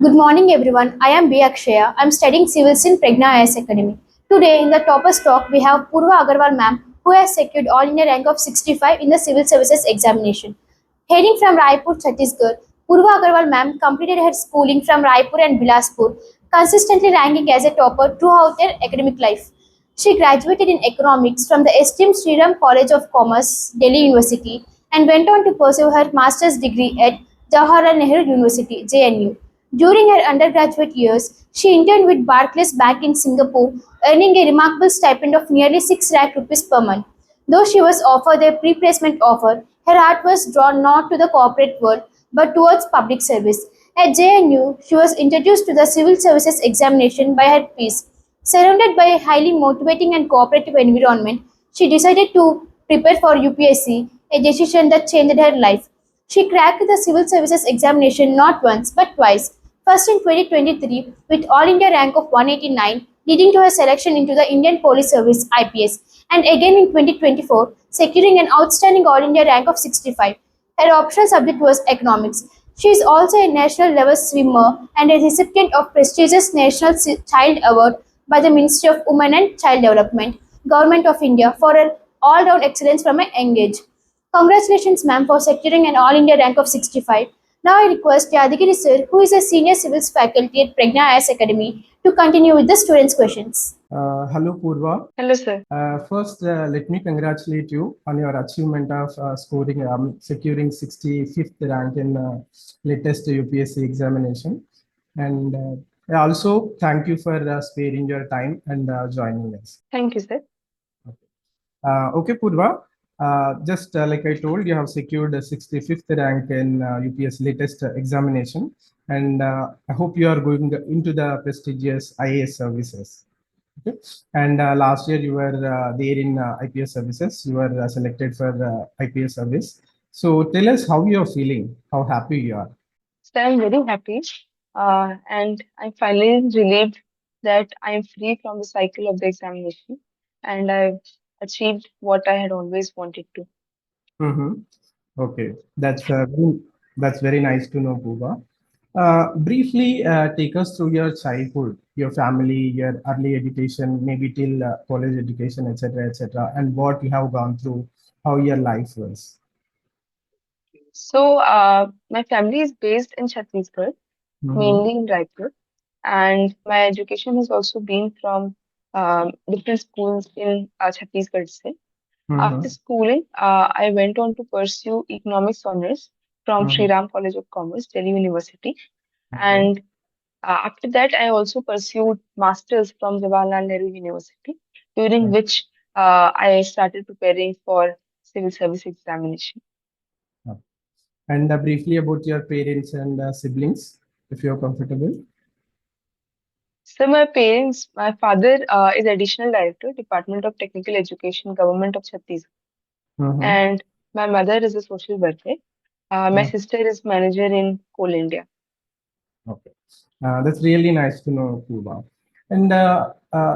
Good morning everyone. I am B. Akshaya. I am studying civils in Pragnya IAS Academy. Today in the toppers talk we have Poorva Agrawal ma'am who has secured all India rank of 65 in the civil services examination. Hailing from Raipur, Chhattisgarh, Poorva Agrawal ma'am completed her schooling from Raipur and Bilaspur, consistently ranking as a topper throughout her academic life. She graduated in economics from the esteemed Sriram College of Commerce, Delhi University, and went on to pursue her master's degree at Jawaharlal Nehru University, JNU. During her undergraduate years, she interned with Barclays Bank in Singapore, earning a remarkable stipend of nearly 6 lakh rupees per month. Though she was offered a pre-placement offer, her heart was drawn not to the corporate world but towards public service. At JNU, she was introduced to the civil services examination by her peers. Surrounded by a highly motivating and cooperative environment, she decided to prepare for UPSC, a decision that changed her life. She cracked the civil services examination not once but twice. First in 2023 with All India rank of 189, leading to her selection into the Indian Police Service (IPS), and again in 2024, securing an outstanding All India rank of 65. Her optional subject was economics. She is also a national level swimmer and a recipient of prestigious National Child Award by the Ministry of Women and Child Development, Government of India for her all-round excellence from a young age. Congratulations, ma'am, for securing an All India rank of 65. Now I request Yadagiri Sir, who is a senior civils faculty at Pragnya IAS Academy, to continue with the students' questions. Hello, Poorva. Hello, sir. First, let me congratulate you on your achievement of securing 65th rank in latest UPSC examination. And I also thank you for sparing your time and joining us. Thank you, sir. Okay, Poorva. Just like I told, you have secured a 65th rank in UPS latest examination, and I hope you are going into the prestigious IAS services. Okay. And last year you were there in IPS services. You were selected for IPS service. So tell us how you are feeling, how happy you are. So I'm very happy, and I'm finally relieved that I'm free from the cycle of the examination, and I've achieved what I had always wanted to. Okay, that's very nice to know, Pooja. Briefly take us through your childhood, your family, your early education, maybe till college education, etc., and what you have gone through, how your life was. So, my family is based in Chhattisgarh, Mm-hmm. mainly in Raipur, and my education has also been from different schools in Chhattisgarh itself. After Mm-hmm. schooling, I went on to pursue economics honors from Sri Mm-hmm. Ram College of Commerce, Delhi University, Okay. and after that, I also pursued masters from Jawaharlal Nehru University, during Okay. which I started preparing for civil service examination. Okay. And briefly about your parents and siblings, if you're comfortable. So my father is additional director, Department of Technical Education, Government of Chhattisgarh, Mm-hmm. and my mother is a social worker. My sister is manager in Coal India. Okay, that's really nice to know, Pooja. And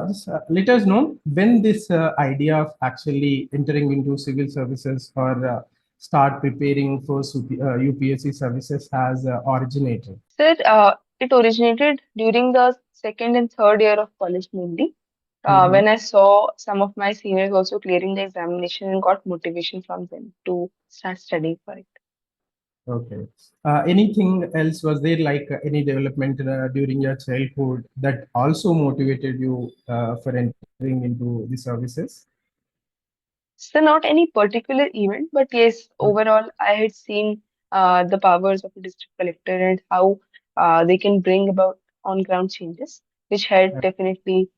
just, let us know when this idea of actually entering into civil services or start preparing for UPSC services has originated. Sir, it originated during the second and third year of college mainly, Mm-hmm. when I saw some of my seniors also clearing the examination and got motivation from them to start studying for it. Okay. Anything else? Was there like any development during your childhood that also motivated you for entering into the services? So not any particular event, but yes, overall, I had seen the powers of a district collector and how they can bring about on-ground changes, which had definitely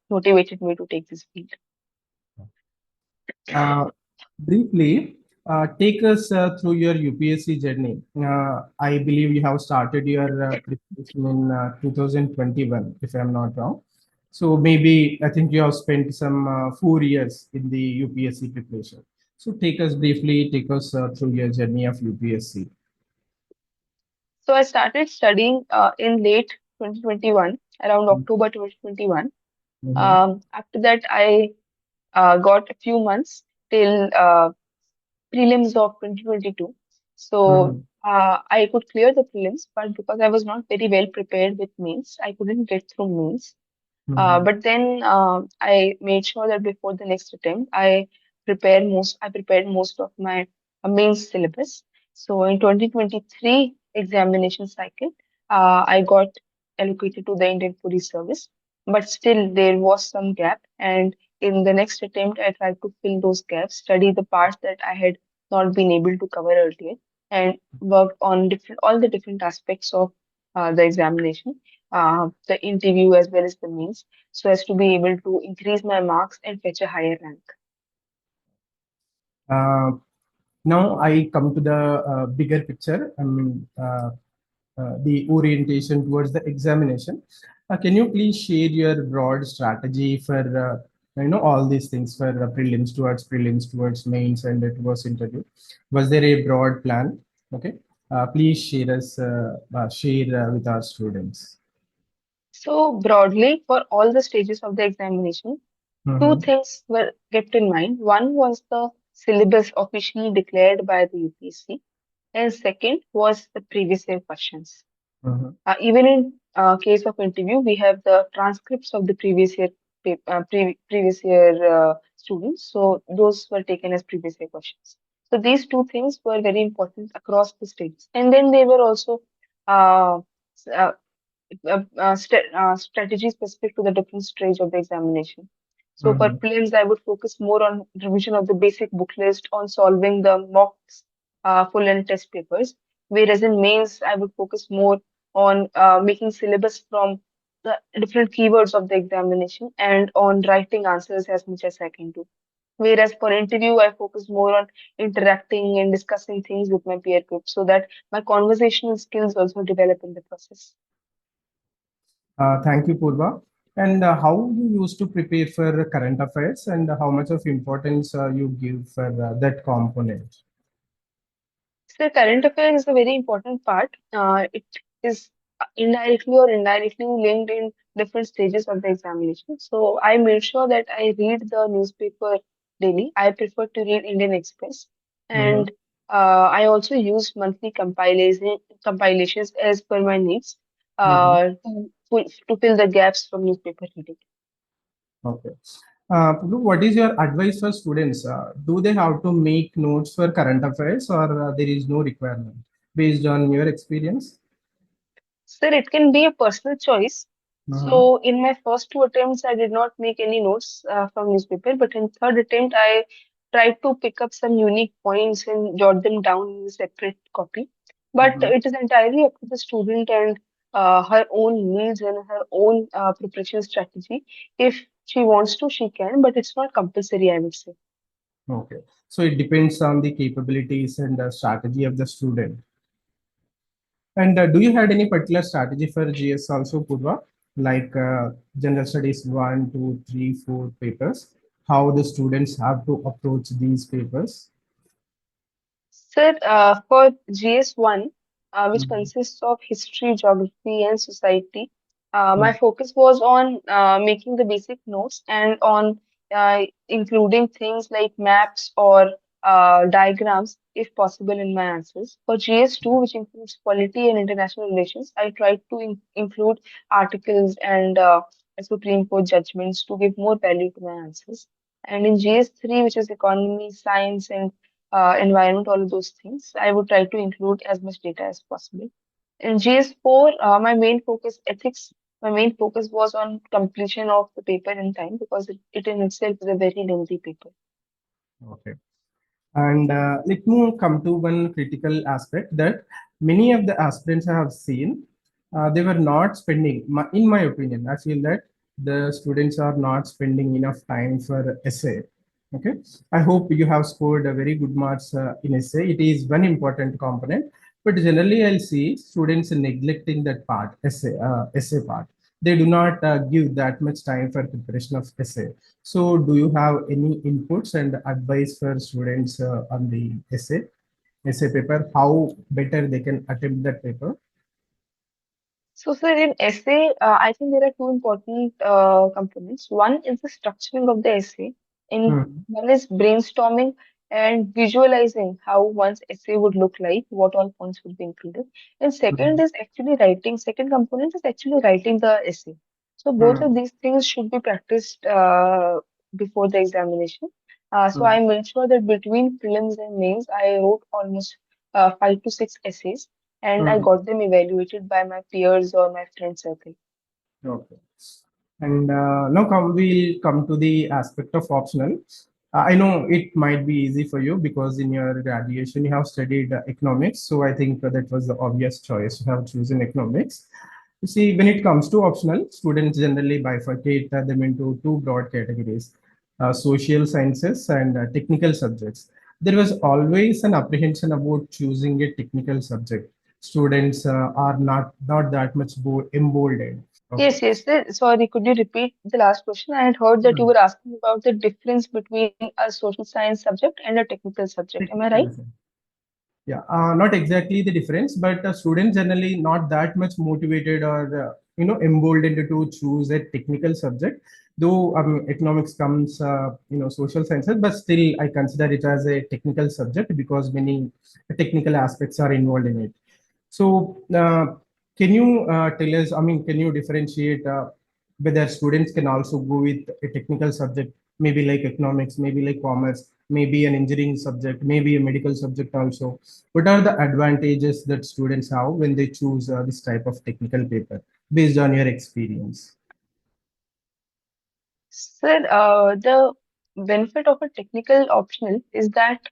motivated me to take this field. Uh, Briefly, take us through your UPSC journey. I believe you have started your preparation in 2021, if I'm not wrong. So maybe I think you have spent some 4 years in the UPSC preparation. So take us through your journey of UPSC. So I started studying in late 2021, around October 2021. Mm-hmm. After that, I got a few months till prelims of 2022. So Mm-hmm. I could clear the prelims, but because I was not very well prepared with mains, I couldn't get through mains. Mhm. But then I made sure that before the next attempt, I prepared most of my main syllabus. So in 2023 examination cycle, I got allocated to the Indian Police Service, but still there was some gap. And in the next attempt, I tried to fill those gaps, study the parts that I had not been able to cover earlier, and worked on different all the different aspects of the examination, the interview as well as the means, so as to be able to increase my marks and fetch a higher rank. Uh, Now I come to the bigger picture. The orientation towards the examination. Can you please share your broad strategy for all these things for prelims towards mains and towards interview? Was there a broad plan? Okay, please share with our students. So broadly, for all the stages of the examination, two Mm-hmm. things were kept in mind. One was the syllabus officially declared by the UPSC, and second was the previous year questions. Mm-hmm. Even in case of interview, we have the transcripts of the previous year previous year students. So those were taken as previous year questions. So these two things were very important across the states. And then they were also uh, s- uh, strategy specific to the different stage of the examination. So for Mm-hmm. prelims, I would focus more on revision of the basic book list, on solving the mocks, full and test papers. Whereas in mains, I would focus more on making syllabus from the different keywords of the examination and on writing answers as much as I can do. Whereas for interview, I focus more on interacting and discussing things with my peer group so that my conversational skills also develop in the process. Thank you, Purva. And how you used to prepare for current affairs and how much of importance you give for that component? So current affairs is a very important part. It is indirectly or indirectly linked in different stages of the examination. So I made sure that I read the newspaper daily. I prefer to read Indian Express, Mhm. and I also use monthly compilations as per my needs Mhm. to fill the gaps from newspaper reading. Okay. Pulu, what is your advice for students? Do they have to make notes for current affairs or there is no requirement based on your experience? Sir, it can be a personal choice. Mhm. So in my first two attempts, I did not make any notes from newspaper, but in third attempt, I tried to pick up some unique points and jot them down in a separate copy. But Mhm. it is entirely up to the student and her own needs and her own preparation strategy. If she wants to, she can, but it's not compulsory, I would say. Okay. So it depends on the capabilities and the strategy of the student. And do you had any particular strategy for GS also, Purva? Like general studies 1, 2, 3, 4 papers, how the students have to approach these papers? Sir, for GS1, which Mhm. consists of history, geography, and society, my Mhm. focus was on making the basic notes and on including things like maps or diagrams, if possible, in my answers. For GS2, which includes polity and international relations, I tried to include articles and Supreme Court judgments to give more value to my answers. And in GS3, which is economy, science, and environment, all of those things, I would try to include as much data as possible. In GS4, my main focus ethics, my main focus was on completion of the paper in time because it in itself is a very lengthy paper. Okay. And let me come to one critical aspect that many of the aspirants I have seen, they were not spending, in my opinion, I feel that the students are not spending enough time for essay. Okay. I hope you have scored a very good marks in essay. It is one important component, but generally I'll see students neglecting that part, essay part. They do not give that much time for preparation of essay. So, do you have any inputs and advice for students on the essay paper? How better they can attempt that paper? So, sir, in essay, I think there are two important components. One is the structuring of the essay, and Hmm. one is brainstorming and visualizing how one's essay would look like, what all points would be included. And second is actually writing, second component is actually writing the essay. So both of Mm, these things should be practiced before the examination. So mm, I made sure that between prelims and mains, I wrote almost 5 to 6 essays, and I mm. got them evaluated by my peers or my friend circle. Okay. And now we'll come to the aspect of optional. I know it might be easy for you because in your graduation you have studied economics. So I think that was the obvious choice to have chosen economics. You see, when it comes to optional, students generally bifurcate them into two broad categories, social sciences and technical subjects. There was always an apprehension about choosing a technical subject. Students are not that much emboldened. Okay. Yes. Sorry, could you repeat the last question? I had heard that you were asking about the difference between a social science subject and a technical subject. Am I right? Yeah, not exactly the difference, but students generally not that much motivated or emboldened to choose a technical subject. Though economics comes, social sciences, but still I consider it as a technical subject because many technical aspects are involved in it. So, can you tell us? I mean, can you differentiate whether students can also go with a technical subject, maybe like economics, maybe like commerce, maybe an engineering subject, maybe a medical subject also? What are the advantages that students have when they choose this type of technical paper based on your experience? Sir, the benefit of a technical optional is that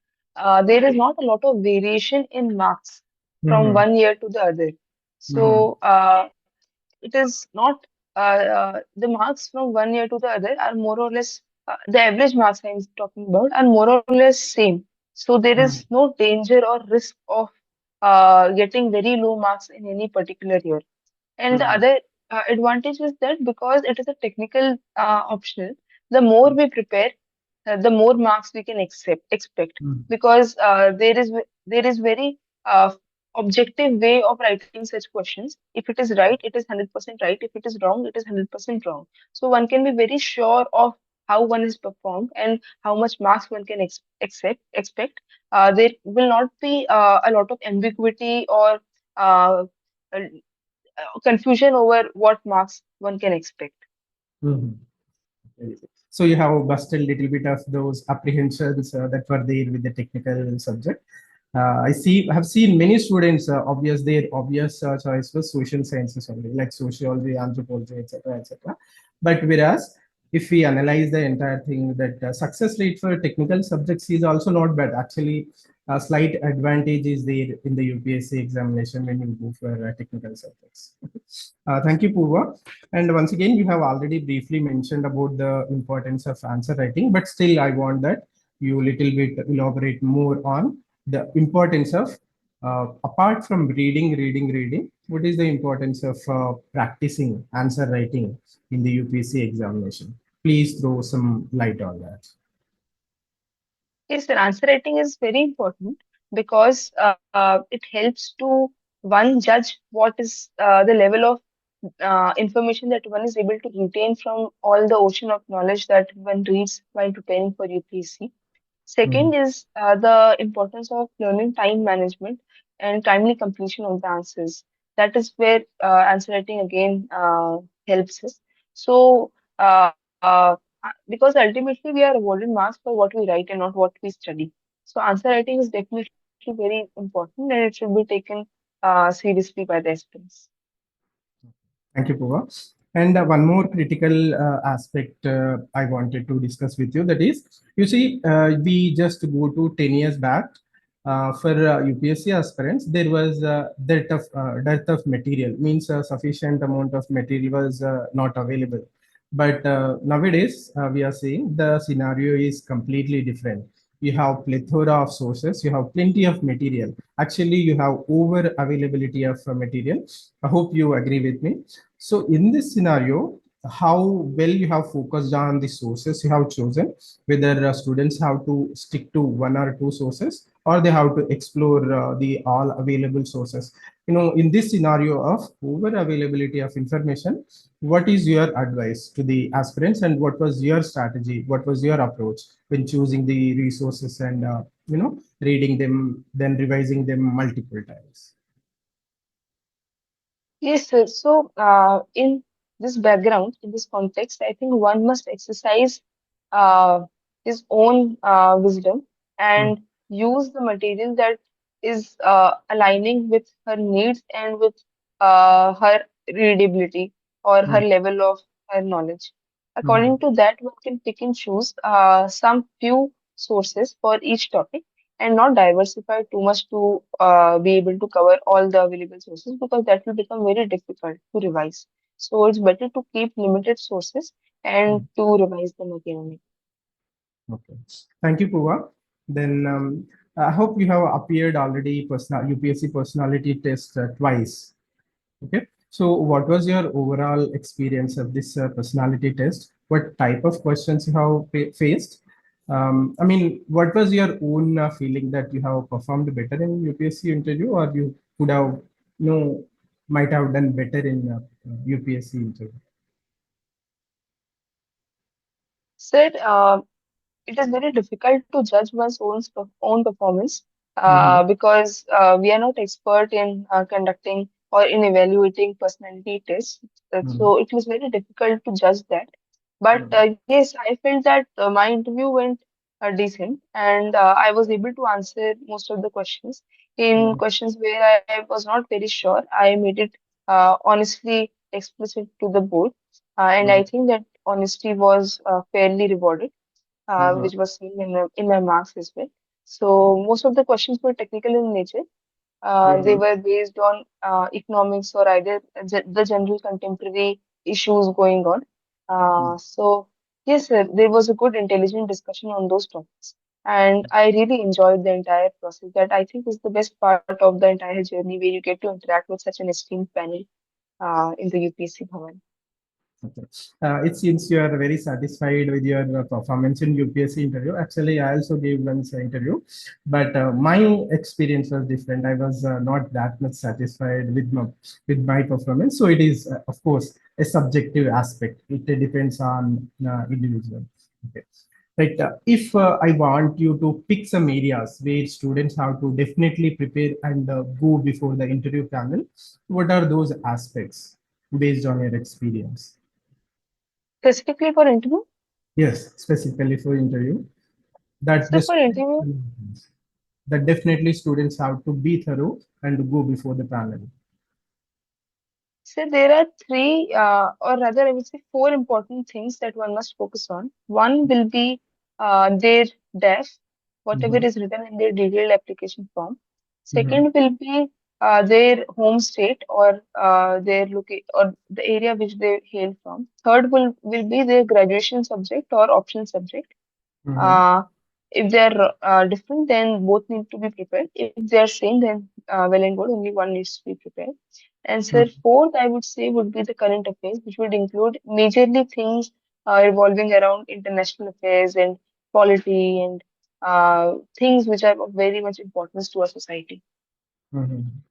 there is not a lot of variation in marks from Mm-hmm. one year to the other. Mm-hmm. So it is not the marks from one year to the other are more or less the average marks I'm talking about are more or less same. So there is no danger or risk of getting very low marks in any particular year. And the Mm-hmm. other advantage is that because it is a technical optional, the more we prepare, the more marks we can expect, because there is very objective way of writing such questions. If it is right, it is 100% right. If it is wrong, it is 100% wrong. So one can be very sure of how one is performed and how much marks one can expect. There will not be a lot of ambiguity or uh, confusion over what marks one can expect. Mm-hmm. So you have busted a little bit of those apprehensions that were there with the technical subject. I have seen many students, their obvious choice was social sciences only, like sociology, anthropology, etc., etc. But whereas if we analyze the entire thing, that success rate for technical subjects is also not bad. Actually, a slight advantage is there in the UPSC examination when you go for technical subjects. Thank you, Purva. And once again, you have already briefly mentioned about the importance of answer writing, but still I want that you little bit elaborate more on the importance of, apart from reading, what is the importance of practicing answer writing in the UPSC examination? Please throw some light on that. Yes, the answer writing is very important because it helps to one judge what is the level of information that one is able to retain from all the ocean of knowledge that one reads while preparing for UPSC. Mhm. Second is the importance of learning time management and timely completion of the answers. That is where answer writing again helps us. So, because ultimately we are awarded marks for what we write and not what we study. So, answer writing is definitely very important and it should be taken seriously by the aspirants. Thank you, Pooja. And one more critical aspect I wanted to discuss with you, that is, you see, we just go to 10 years back. For UPSC aspirants, there was dearth of material, means a sufficient amount of material was not available. But nowadays, we are seeing the scenario is completely different. You have plethora of sources, you have plenty of material. Actually, you have over availability of material. I hope you agree with me. So in this scenario, how well you have focused on the sources you have chosen, whether students have to stick to one or two sources, or they have to explore the all available sources. In this scenario of over availability of information, what is your advice to the aspirants, and what was your strategy, what was your approach when choosing the resources and reading them, then revising them multiple times? Yes, sir. So, in this background, in this context, I think one must exercise uh, his own wisdom Mm, and use the material that is aligning with her needs and with her readability or her mm, level of her knowledge. mm, According to that, one can pick and choose some few sources for each topic and not diversify too much to be able to cover all the available sources because that will become very difficult to revise. So it's better to keep limited sources and mm. to revise them again and again. Okay. Thank you, Puva. Then I hope you have appeared already personal UPSC personality test twice. Okay. So what was your overall experience of this personality test? What type of questions you have faced? I mean, what was your own feeling that you have performed better in UPSC interview, or you could have, might have done better in UPSC interview? Sir, it is very difficult to judge one's own performance Mm-hmm. because we are not expert in conducting or in evaluating personality tests. So it was very difficult to judge that. But yes, I felt that my interview went decent and I was able to answer most of the questions. In questions where I was not very sure, I made it honestly explicit to the board. And I think that honesty was fairly rewarded, which was seen in my marks as well. So most of the questions were technical in nature. They Mm-hmm. were based on economics or either the general contemporary issues going on. So yes, sir, there was a good intelligent discussion on those topics, and I really enjoyed the entire process. That I think is the best part of the entire journey, where you get to interact with such an esteemed panel in the UPSC Bhavan. Okay. It seems you are very satisfied with your performance in UPSC interview. Actually, I also gave once an interview, but my experience was different. I was not that much satisfied with my performance. So it is, of course, a subjective aspect. It depends on individual. Okay. Right. If I want you to pick some areas where students have to definitely prepare and go before the interview panel, what are those aspects based on your experience? Specifically for interview, Yes, specifically for interview. That so this for interview. that definitely students have to be thorough and go before the panel. So there are three, or rather, I would say four important things that one must focus on. One will be their DEF, whatever Mhm, is written in their detailed application form. mhm, Second will be their home state or their or the area which they hail from. Third will be their graduation subject or optional subject. mhm, Uh, if they're different, then both need to be prepared. If they are same, then well and good, only one needs to be prepared. And so mhm, fourth, I would say, would be the current affairs, which would include majorly things revolving around international affairs and polity and things which are of very much importance to our society. mhm.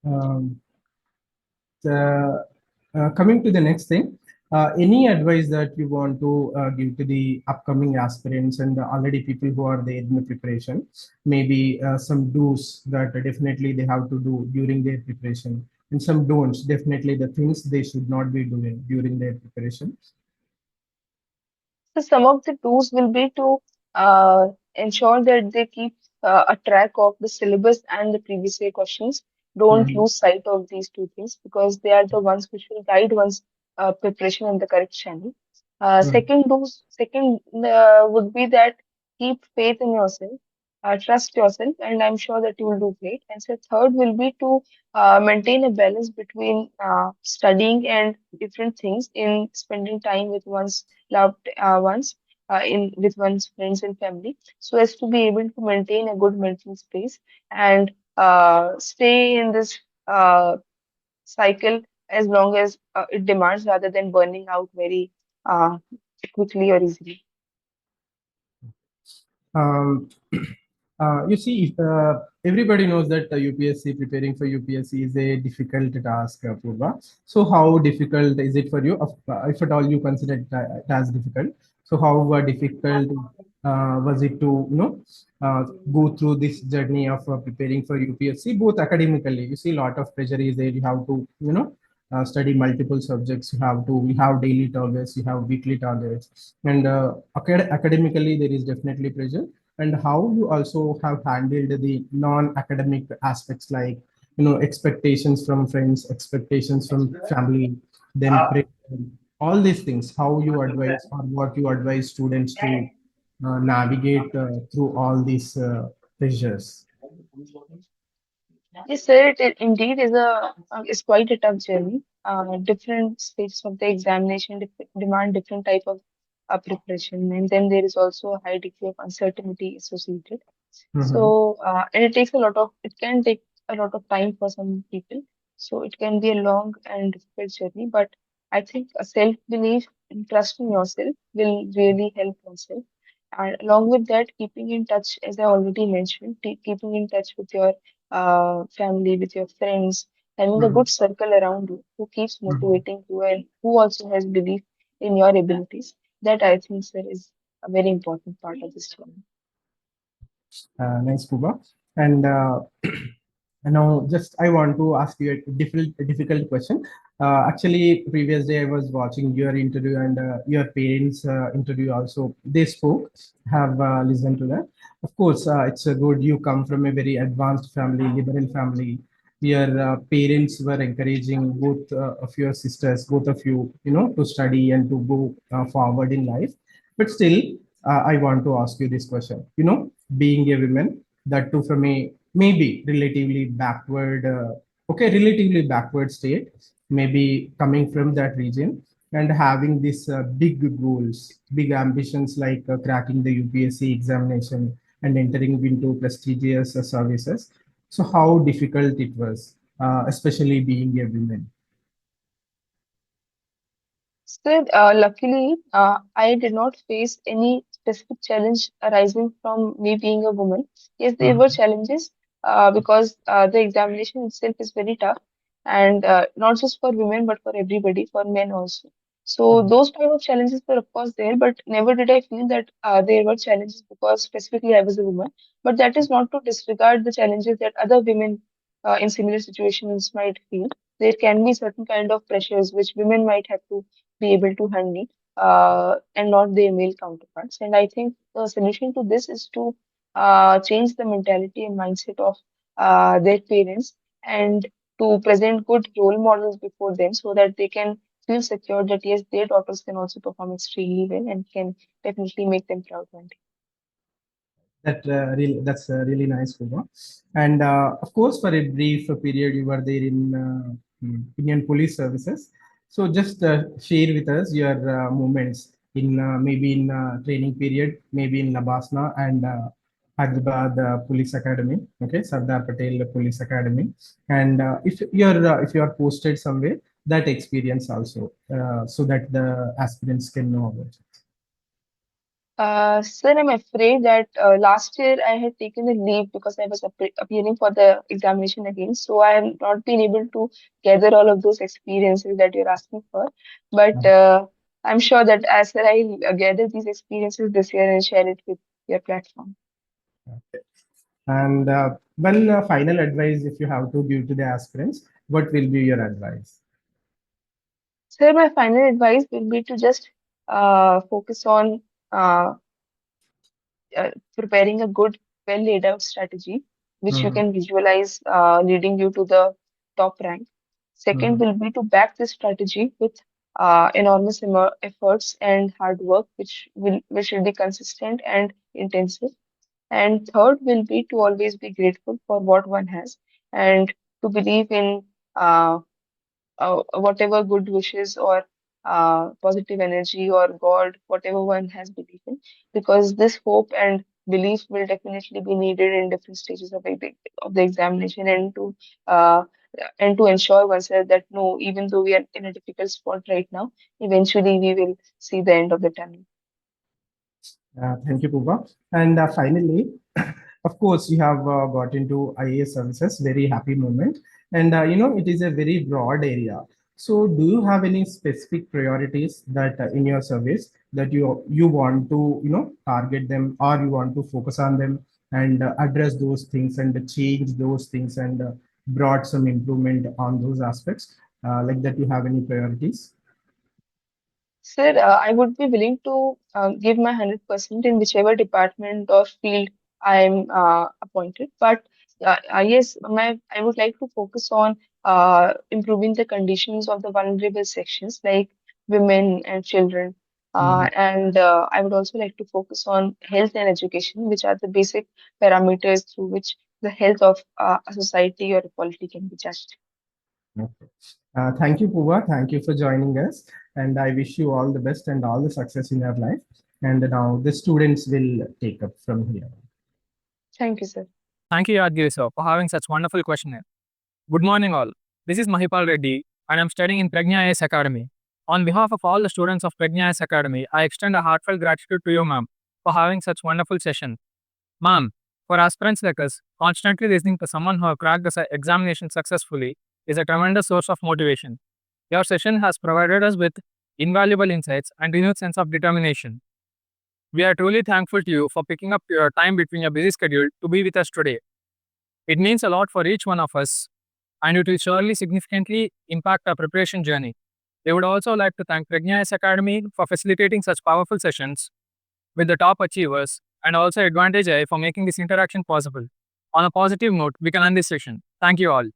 Um, Coming to the next thing, any advice that you want to give to the upcoming aspirants and already people who are there in the preparation? Maybe some do's that definitely they have to do during their preparation, and some don'ts, definitely the things they should not be doing during their preparation. So some of the tools will be to ensure that they keep a track of the syllabus and the previous year questions. Don't Mhm, lose sight of these two things because they are the ones which will guide one's preparation in the correct channel. mhm, Second would be that keep faith in yourself, trust yourself, and I'm sure that you will do great. And so third will be to maintain a balance between studying and different things in spending time with one's loved ones, in with one's friends and family, so as to be able to maintain a good mental space and stay in this cycle as long as it demands rather than burning out very uh, quickly or easily. Um, you see, everybody knows that UPSC, preparing for UPSC is a difficult task, Purva. So, how difficult is it for you? If at all you consider it as difficult, so how difficult was it to go through this journey of preparing for UPSC, both academically? You see, a lot of pressure is there. You have to study multiple subjects. You have daily targets, you have weekly targets, and academically there is definitely pressure. And how you also have handled the non-academic aspects, like expectations from friends, expectations from family, then all these things. How you advise or what you advise students to navigate through all these pressures. Yes, sir, it indeed is quite a tough journey. Different stages of the examination demand different type of preparation, and then there is also a high degree of uncertainty associated. Mhm. So, and it can take a lot of time for some people. So it can be a long and difficult journey, but I think a self-belief and trust in yourself will really help yourself. And along with that, keeping in touch, as I already mentioned, keeping in touch with your family, with your friends, having a Mhm. good circle around you who keeps Mhm. motivating you and who also has belief in your abilities. That I think, sir, is a very important part of this journey. Nice, Kuba. And now, just I want to ask you a difficult question. Actually, previous day I was watching your interview and your parents' interview also. They spoke. Have listened to that. Of course, it's good. You come from a very advanced family, liberal family. Your parents were encouraging both of your sisters, both of you, to study and to go forward in life. But still, I want to ask you this question. Being a woman, that too from a maybe relatively backward, relatively backward state, maybe coming from that region and having these big goals, big ambitions like cracking the UPSC examination and entering into prestigious services. So, how difficult it was, especially being a woman. So, luckily, I did not face any specific challenge arising from me being a woman. Yes, there were Mhm. challenges because the examination itself is very tough, and not just for women but for everybody, for men also. So those type of challenges were of course there, but never did I feel that there were challenges because specifically I was a woman. But that is not to disregard the challenges that other women in similar situations might feel. There can be certain kind of pressures which women might have to be able to handle and not their male counterparts. And I think the solution to this is to change the mentality and mindset of their parents and to present good role models before them so that they can feel secure that yes, their daughters can also perform extremely well and can definitely make them proud one day. That's really nice, Kuba. And of course, for a brief period, you were there in Indian Police Services. So just share with us your moments in maybe in training period, maybe in Labasna and Hyderabad Police Academy. Okay, Sardar Patel Police Academy. And if you are posted somewhere, that experience also, so that the aspirants can know about it. Sir, I'm afraid that last year I had taken a leave because I was appearing for the examination again. So I have not been able to gather all of those experiences that you're asking for. But I'm sure that as I gather these experiences this year and share it with your platform. And one final advice, if you have to give to the aspirants, what will be your advice? Sir, my final advice will be to just focus on uh, preparing a good, well laid out strategy, which you Mhm. can visualize leading you to the top rank. Second Mhm. will be to back this strategy with enormous efforts and hard work, which will be consistent and intensive. And third will be to always be grateful for what one has and to believe in whatever good wishes or positive energy or God, whatever one has belief in, because this hope and belief will definitely be needed in different stages of the examination, uh, and to ensure oneself that no, even though we are in a difficult spot right now, eventually we will see the end of the tunnel. Thank you, Puba. And finally, of course, you have got into IAS services, very happy moment. And it is a very broad area. So, do you have any specific priorities that in your service that you want to target them, or you want to focus on them and address those things and change those things and brought some improvement on those aspects, like that? You have any priorities? Sir, I would be willing to give my 100% in whichever department or field I am appointed. But yes, I would like to focus on improving the conditions of the vulnerable sections like women and children. Mhm. And I would also like to focus on health and education, which are the basic parameters through which the health of a society or a polity can be judged. Okay. Thank you, Puva. Thank you for joining us. And I wish you all the best and all the success in your life. And now the students will take up from here. Thank you, sir. Thank you, Yadagiri Sir, for having such wonderful questionnaire. Good morning, all. This is Mahipal Reddy, and I'm studying in Pragnya IAS Academy. On behalf of all the students of Pragnya IAS Academy, I extend a heartfelt gratitude to you, ma'am, for having such wonderful session. Ma'am, for aspirants like us, constantly listening to someone who have cracked the examination successfully is a tremendous source of motivation. Your session has provided us with invaluable insights and renewed sense of determination. We are truly thankful to you for picking up your time between your busy schedule to be with us today. It means a lot for each one of us, and it will surely significantly impact our preparation journey. We would also like to thank Pragnya IAS Academy for facilitating such powerful sessions with the top achievers, and also Advantage AI for making this interaction possible. On a positive note, we can end this session. Thank you all.